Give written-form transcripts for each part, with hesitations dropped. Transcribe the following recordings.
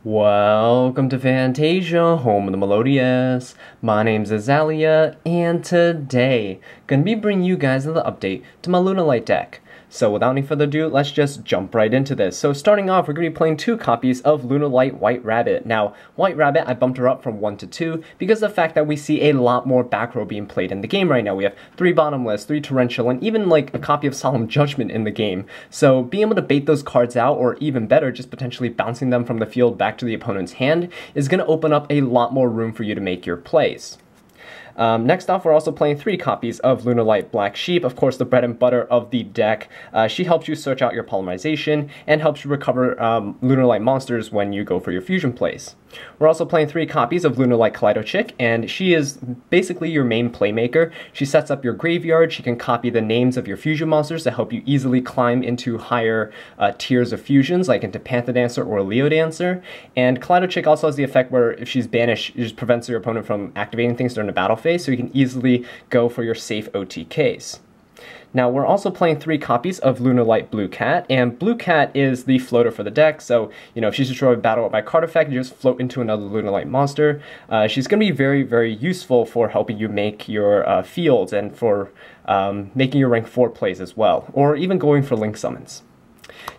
Welcome to Fantasia, home of the Melodious. My name's Azallea, and today, gonna be bringing you guys the update to my Lunalight deck. So without any further ado, let's just jump right into this. So starting off, we're going to be playing 2 copies of Lunalight White Rabbit. Now, White Rabbit, I bumped her up from 1 to 2 because of the fact that we see a lot more back row being played in the game right now. We have 3 Bottomless, 3 Torrential, and even like a copy of Solemn Judgment in the game. So being able to bait those cards out, or even better, just potentially bouncing them from the field back to the opponent's hand, is going to open up a lot more room for you to make your plays. Next off, we're also playing 3 copies of Lunalight Black Sheep, of course the bread and butter of the deck. She helps you search out your polymerization and helps you recover Lunalight monsters when you go for your fusion plays. We're also playing 3 copies of Lunalight Kaleido, and she is basically your main playmaker. She sets up your graveyard, she can copy the names of your fusion monsters to help you easily climb into higher tiers of fusions, like into Panther Dancer or Leo Dancer. And Kaleido also has the effect where if she's banished, it just prevents your opponent from activating things during the battle phase, so you can easily go for your safe OTKs. Now, we're also playing 3 copies of Lunalight Blue Cat, and Blue Cat is the floater for the deck, so, you know, if she's destroyed battle by card effect, you just float into another Lunalight monster. She's going to be very, very useful for helping you make your fields and for making your rank 4 plays as well, or even going for link summons.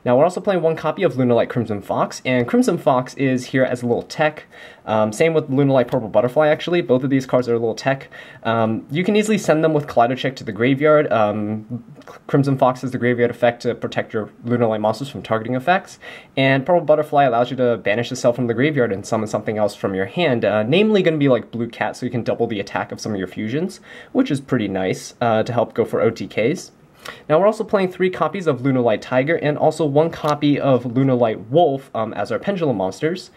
Now, we're also playing 1 copy of Lunalight Crimson Fox, and Crimson Fox is here as a little tech. Same with Lunalight Purple Butterfly, actually. Both of these cards are a little tech. You can easily send them with Kaleido to the graveyard. Crimson Fox has the graveyard effect to protect your Lunalight monsters from targeting effects, and Purple Butterfly allows you to banish itself from the graveyard and summon something else from your hand, namely going to be like Blue Cat, so you can double the attack of some of your fusions, which is pretty nice to help go for OTKs. Now, we're also playing 3 copies of Lunalight Tiger and also 1 copy of Lunalight Wolf as our pendulum monsters.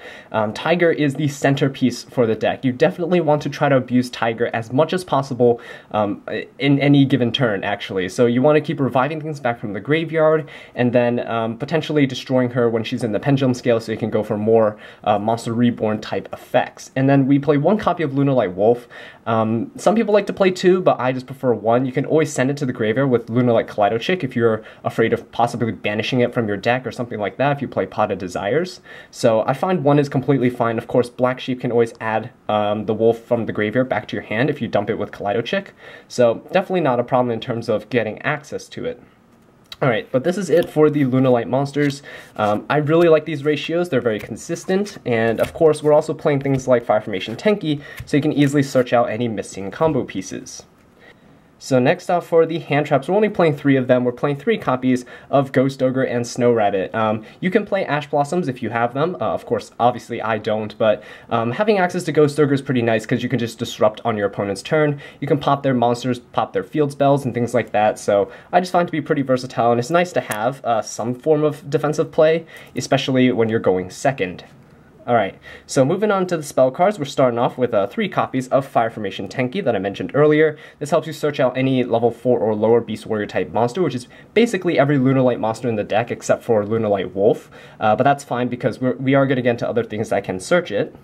Tiger is the centerpiece for the deck. You definitely want to try to abuse Tiger as much as possible in any given turn, actually. So you want to keep reviving things back from the graveyard and then potentially destroying her when she's in the pendulum scale, so you can go for more Monster Reborn type effects. And then we play 1 copy of Lunalight Wolf. Some people like to play 2, but I just prefer 1. You can always send it to the graveyard with Lunalight Kaleido if you're afraid of possibly banishing it from your deck or something like that if you play Pot of Desires. So I find 1 is completely fine. Of course, Black Sheep can always add the wolf from the graveyard back to your hand if you dump it with Kaleido. So definitely not a problem in terms of getting access to it. Alright, but this is it for the Lunalight monsters. I really like these ratios, they're very consistent, and of course we're also playing things like Fire Formation Tenki, so you can easily search out any missing combo pieces. So next off for the hand traps, we're only playing 3 of them. We're playing 3 copies of Ghost Ogre and Snow Rabbit. You can play Ash Blossoms if you have them. Of course, obviously I don't, but having access to Ghost Ogre is pretty nice because you can just disrupt on your opponent's turn. You can pop their monsters, pop their field spells, and things like that. So I just find it to be pretty versatile, and it's nice to have some form of defensive play, especially when you're going second. Alright, so moving on to the spell cards, we're starting off with 3 copies of Fire Formation Tenki that I mentioned earlier. This helps you search out any level 4 or lower Beast Warrior type monster, which is basically every Lunalight monster in the deck except for Lunalight Wolf. But that's fine because we are going to get into other things that can search it.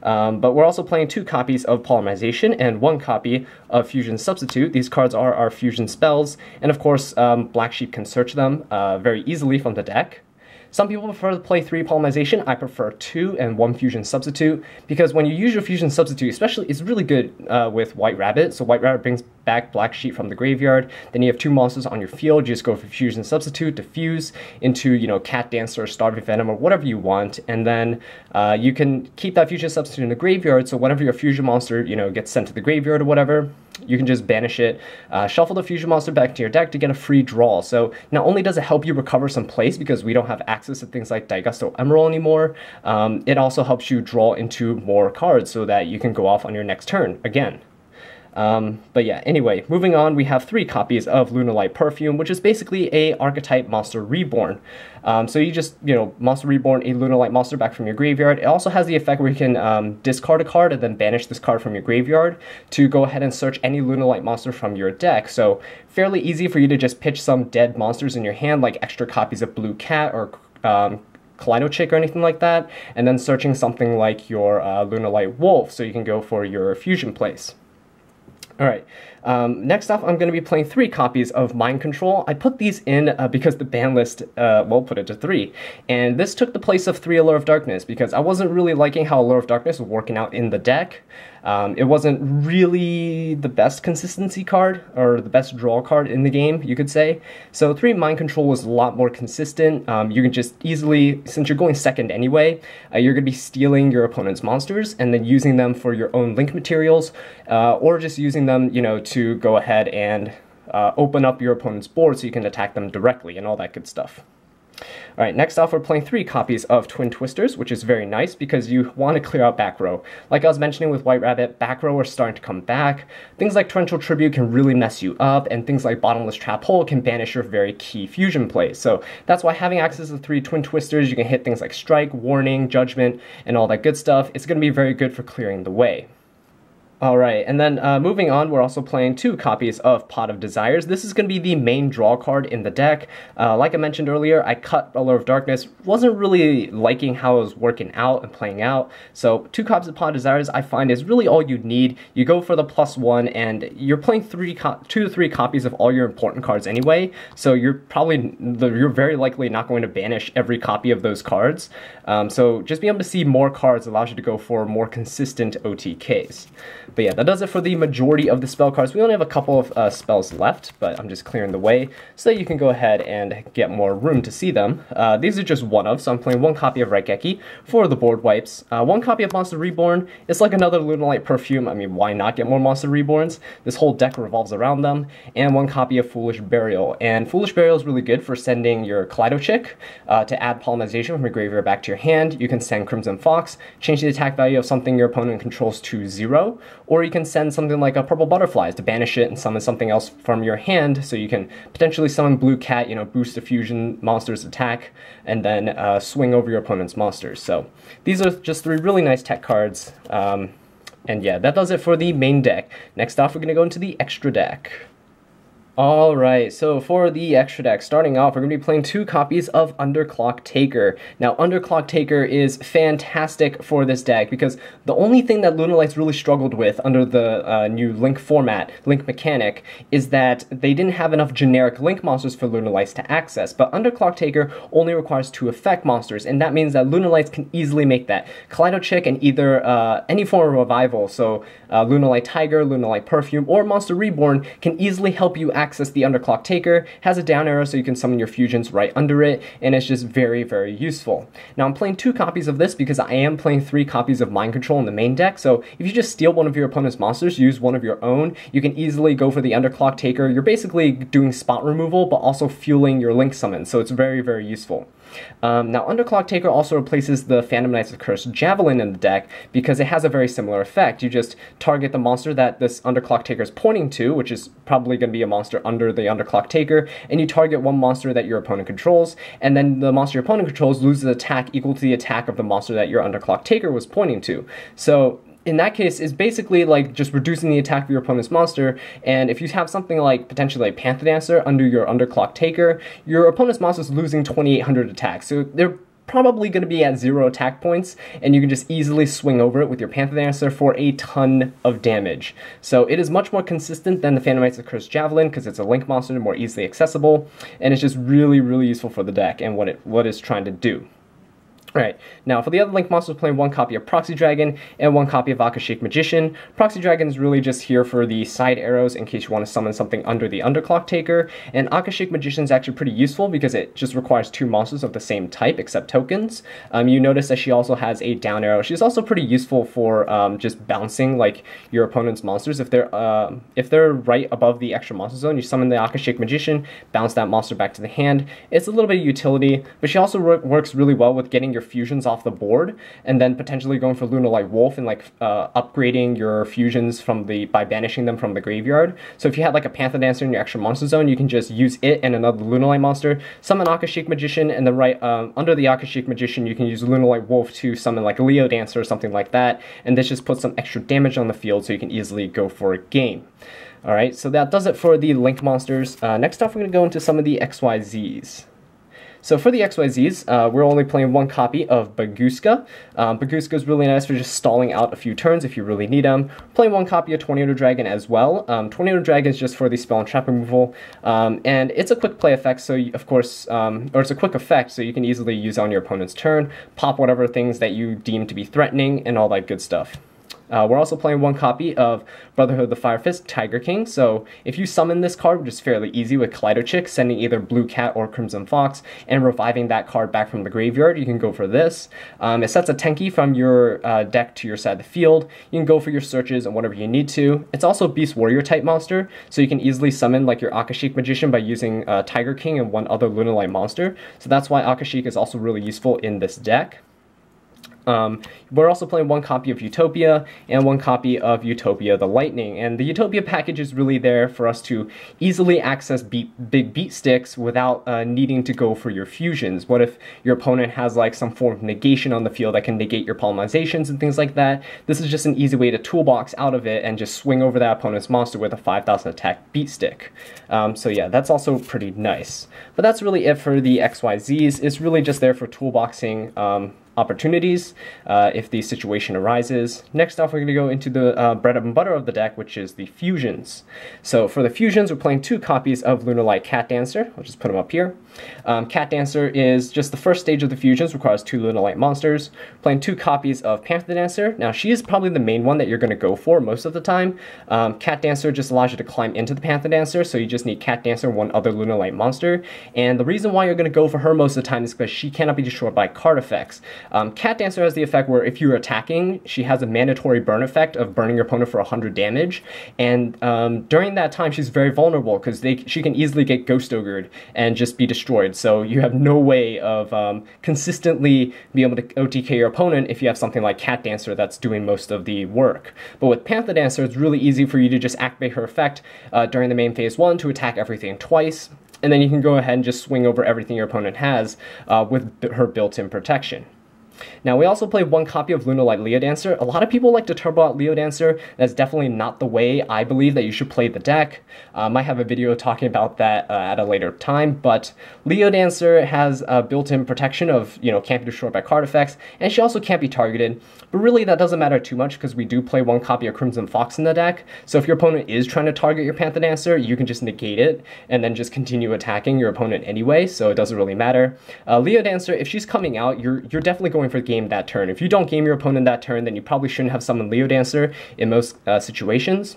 But we're also playing 2 copies of Polymerization and 1 copy of Fusion Substitute. These cards are our fusion spells, and of course Black Sheep can search them very easily from the deck. Some people prefer to play 3 Polymerization. I prefer 2 and 1 Fusion Substitute, because when you use your Fusion Substitute, especially, it's really good with White Rabbit. So White Rabbit brings back Black Sheep from the graveyard. Then you have 2 monsters on your field. You just go for Fusion Substitute to fuse into, you know, Cat Dancer or Starving Venom or whatever you want. And then you can keep that Fusion Substitute in the graveyard, so whenever your Fusion monster, you know, gets sent to the graveyard or whatever, you can just banish it, shuffle the Fusion monster back to your deck to get a free draw. So not only does it help you recover some place because we don't have access to things like Daigusto Emerald anymore, it also helps you draw into more cards so that you can go off on your next turn again. But yeah, anyway, moving on, we have 3 copies of Lunalight Perfume, which is basically a archetype Monster Reborn. So you just, you know, Monster Reborn a Lunalight monster back from your graveyard. It also has the effect where you can discard a card and then banish this card from your graveyard to go ahead and search any Lunalight monster from your deck. So fairly easy for you to just pitch some dead monsters in your hand, like extra copies of Blue Cat or Kaleido or anything like that, and then searching something like your Lunalight Wolf so you can go for your fusion plays. Alright, next off I'm going to be playing 3 copies of Mind Control. I put these in because the ban list, put it to 3. And this took the place of 3 Allure of Darkness because I wasn't really liking how Allure of Darkness was working out in the deck. It wasn't really the best consistency card, or the best draw card in the game, you could say. So 3 Mind Control was a lot more consistent. You can just easily, since you're going second anyway, you're going to be stealing your opponent's monsters and then using them for your own link materials, or just using them, you know, to go ahead and open up your opponent's board so you can attack them directly and all that good stuff. Alright, next off we're playing 3 copies of Twin Twisters, which is very nice because you want to clear out back row. Like I was mentioning with White Rabbit, back row are starting to come back. Things like Torrential Tribute can really mess you up, and things like Bottomless Trap Hole can banish your very key fusion plays. So that's why having access to 3 Twin Twisters, you can hit things like Strike, Warning, Judgment, and all that good stuff. It's going to be very good for clearing the way. Alright, and then moving on, we're also playing 2 copies of Pot of Desires. This is going to be the main draw card in the deck. Like I mentioned earlier, I cut Allure of Darkness. Wasn't really liking how it was working out and playing out. So 2 copies of Pot of Desires I find is really all you need. You go for the +1 and you're playing 2 to 3 copies of all your important cards anyway. So you're very likely not going to banish every copy of those cards. So just being able to see more cards allows you to go for more consistent OTKs. But yeah, that does it for the majority of the spell cards. We only have a couple of spells left, but I'm just clearing the way so that you can go ahead and get more room to see them. These are just one of, so I'm playing 1 copy of Raigeki for the board wipes. 1 copy of Monster Reborn. It's like another Lunalight Perfume. I mean, why not get more Monster Reborns? This whole deck revolves around them. And 1 copy of Foolish Burial. And Foolish Burial is really good for sending your Kaleido Chick to add Polymerization from your graveyard back to your hand. You can send Crimson Fox, change the attack value of something your opponent controls to 0. Or you can send something like a Purple Butterflies to banish it and summon something else from your hand, so you can potentially summon Blue Cat, you know, boost the fusion monster's attack, and then swing over your opponent's monsters. So these are just 3 really nice tech cards. And yeah, that does it for the main deck. Next off, we're going to go into the extra deck. Alright, so for the extra deck, starting off, we're going to be playing 2 copies of Underclock Taker. Now, Underclock Taker is fantastic for this deck because the only thing that Lunalight's really struggled with under the new Link format, Link mechanic, is that they didn't have enough generic Link monsters for Lunalights to access. But Underclock Taker only requires 2 effect monsters, and that means that Lunalights can easily make that. Kaleido Chick and either any form of revival, so Lunalight Tiger, Lunalight Perfume, or Monster Reborn can easily help you access the Underclock Taker. Has a down arrow so you can summon your fusions right under it, and it's just very, very useful. Now I'm playing 2 copies of this because I am playing 3 copies of Mind Control in the main deck, so if you just steal one of your opponent's monsters, use one of your own, you can easily go for the Underclock Taker. You're basically doing spot removal, but also fueling your Link summon, so it's very, very useful. Now, Underclock Taker also replaces the Phantom Knight's Cursed Javelin in the deck because it has a very similar effect. You just target the monster that this Underclock Taker is pointing to, which is probably going to be a monster under the Underclock Taker, and you target one monster that your opponent controls, and then the monster your opponent controls loses attack equal to the attack of the monster that your Underclock Taker was pointing to. So in that case, is basically like just reducing the attack of your opponent's monster, and if you have something like potentially like Panther Dancer under your Underclock Taker, your opponent's monster is losing 2,800 attacks, so they're probably going to be at 0 attack points, and you can just easily swing over it with your Panther Dancer for a ton of damage. So it is much more consistent than the Phantom Knight's Cursed Javelin because it's a Link monster, more easily accessible, and it's just really, really useful for the deck and what it's trying to do. Alright, now for the other Link monsters, playing 1 copy of Proxy Dragon and 1 copy of Akashic Magician. Proxy Dragon is really just here for the side arrows in case you want to summon something under the Underclock Taker, and Akashic Magician is actually pretty useful because it just requires 2 monsters of the same type except tokens. You notice that she also has a down arrow. She's also pretty useful for just bouncing like your opponent's monsters. If they're right above the extra monster zone, you summon the Akashic Magician, bounce that monster back to the hand. It's a little bit of utility, but she also works really well with getting your fusions off the board, and then potentially going for Lunalight Wolf and like upgrading your fusions by banishing them from the graveyard. So if you had like a Panther Dancer in your extra monster zone, you can just use it and another Lunalight monster, summon Akashic Magician, and then right under the Akashic Magician you can use Lunalight Wolf to summon like a Leo Dancer or something like that, and this just puts some extra damage on the field so you can easily go for a game. Alright, so that does it for the Link monsters. Next off we're going to go into some of the XYZs. So for the XYZs, we're only playing one copy of Baguska. Baguska is really nice for just stalling out a few turns if you really need them. We're playing one copy of Tornado Dragon as well. Tornado Dragon is just for the spell and trap removal, and it's a quick play effect, so you, of course, or it's a quick effect, so you can easily use it on your opponent's turn, pop whatever things that you deem to be threatening, and all that good stuff. We're also playing one copy of Brotherhood of the Fire Fist, Tiger King. So if you summon this card, which is fairly easy with Kaleido Chick, sending either Blue Cat or Crimson Fox, and reviving that card back from the graveyard, you can go for this. It sets a Tenki from your deck to your side of the field. You can go for your searches and whatever you need to. It's also Beast Warrior type monster, so you can easily summon like your Akashic Magician by using Tiger King and one other Lunalight monster. So that's why Akashic is also really useful in this deck. We're also playing one copy of Utopia and one copy of Utopia the Lightning, and the Utopia package is really there for us to easily access big beat sticks without needing to go for your fusions. What if your opponent has like some form of negation on the field that can negate your polymerizations and things like that? This is just an easy way to toolbox out of it and just swing over that opponent's monster with a 5,000 attack beat stick. So yeah, that's also pretty nice. But that's really it for the XYZs. It's really just there for toolboxing opportunities if the situation arises. Next off, we're going to go into the bread and butter of the deck, which is the fusions. So for the fusions, we're playing two copies of Lunalight Cat Dancer. I'll just put them up here. Cat Dancer is just the first stage of the fusions, requires two Lunalight monsters. Playing two copies of Panther Dancer. Now she is probably the main one that you're going to go for most of the time. Cat Dancer just allows you to climb into the Panther Dancer, so you just need Cat Dancer and one other Lunalight monster. And the reason why you're going to go for her most of the time is because she cannot be destroyed by card effects. Cat Dancer has the effect where if you're attacking, she has a mandatory burn effect of burning your opponent for 100 damage, and during that time she's very vulnerable because she can easily get Ghost Ogred and just be destroyed, so you have no way of consistently be able to OTK your opponent if you have something like Cat Dancer that's doing most of the work. But with Panther Dancer, it's really easy for you to just activate her effect during the main phase 1 to attack everything twice, and then you can go ahead and just swing over everything your opponent has with her built-in protection. Now, we also play one copy of Lunalight Leo Dancer. A lot of people like to turbo out Leo Dancer. That's definitely not the way I believe that you should play the deck. I might have a video talking about that at a later time, but Leo Dancer has built-in protection of, can't be destroyed by card effects, and she also can't be targeted. But really, that doesn't matter too much because we do play one copy of Crimson Fox in the deck. So if your opponent is trying to target your Panther Dancer, you can just negate it and then just continue attacking your opponent anyway, so it doesn't really matter. Leo Dancer, if she's coming out, you're definitely going for game that turn. If you don't game your opponent that turn, then you probably shouldn't have summoned Leo Dancer in most situations.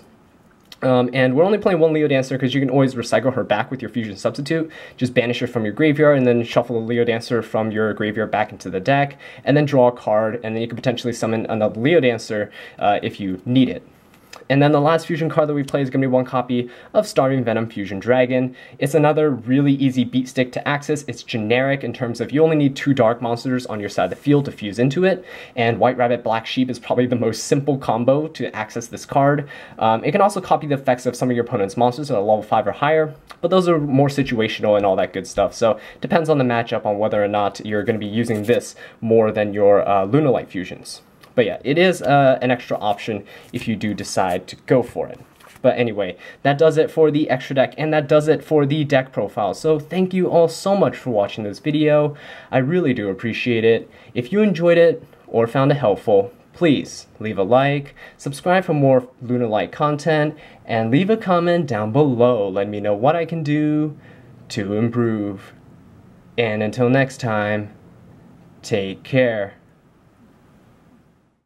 And we're only playing one Leo Dancer because you can always recycle her back with your fusion substitute. Just banish her from your graveyard and then shuffle the Leo Dancer from your graveyard back into the deck, and then draw a card, and then you can potentially summon another Leo Dancer if you need it. And then the last fusion card that we play is going to be one copy of Starving Venom Fusion Dragon. It's another really easy beat stick to access. It's generic in terms of you only need two dark monsters on your side of the field to fuse into it, and White Rabbit Black Sheep is probably the most simple combo to access this card. It can also copy the effects of some of your opponent's monsters at a level 5 or higher, but those are more situational and all that good stuff, so it depends on the matchup on whether or not you're going to be using this more than your Lunalight fusions. But yeah, it is an extra option if you do decide to go for it. But anyway, that does it for the extra deck, and that does it for the deck profile. So thank you all so much for watching this video. I really do appreciate it. If you enjoyed it or found it helpful, please leave a like, subscribe for more Lunalight content, and leave a comment down below. Let me know what I can do to improve. And until next time, take care.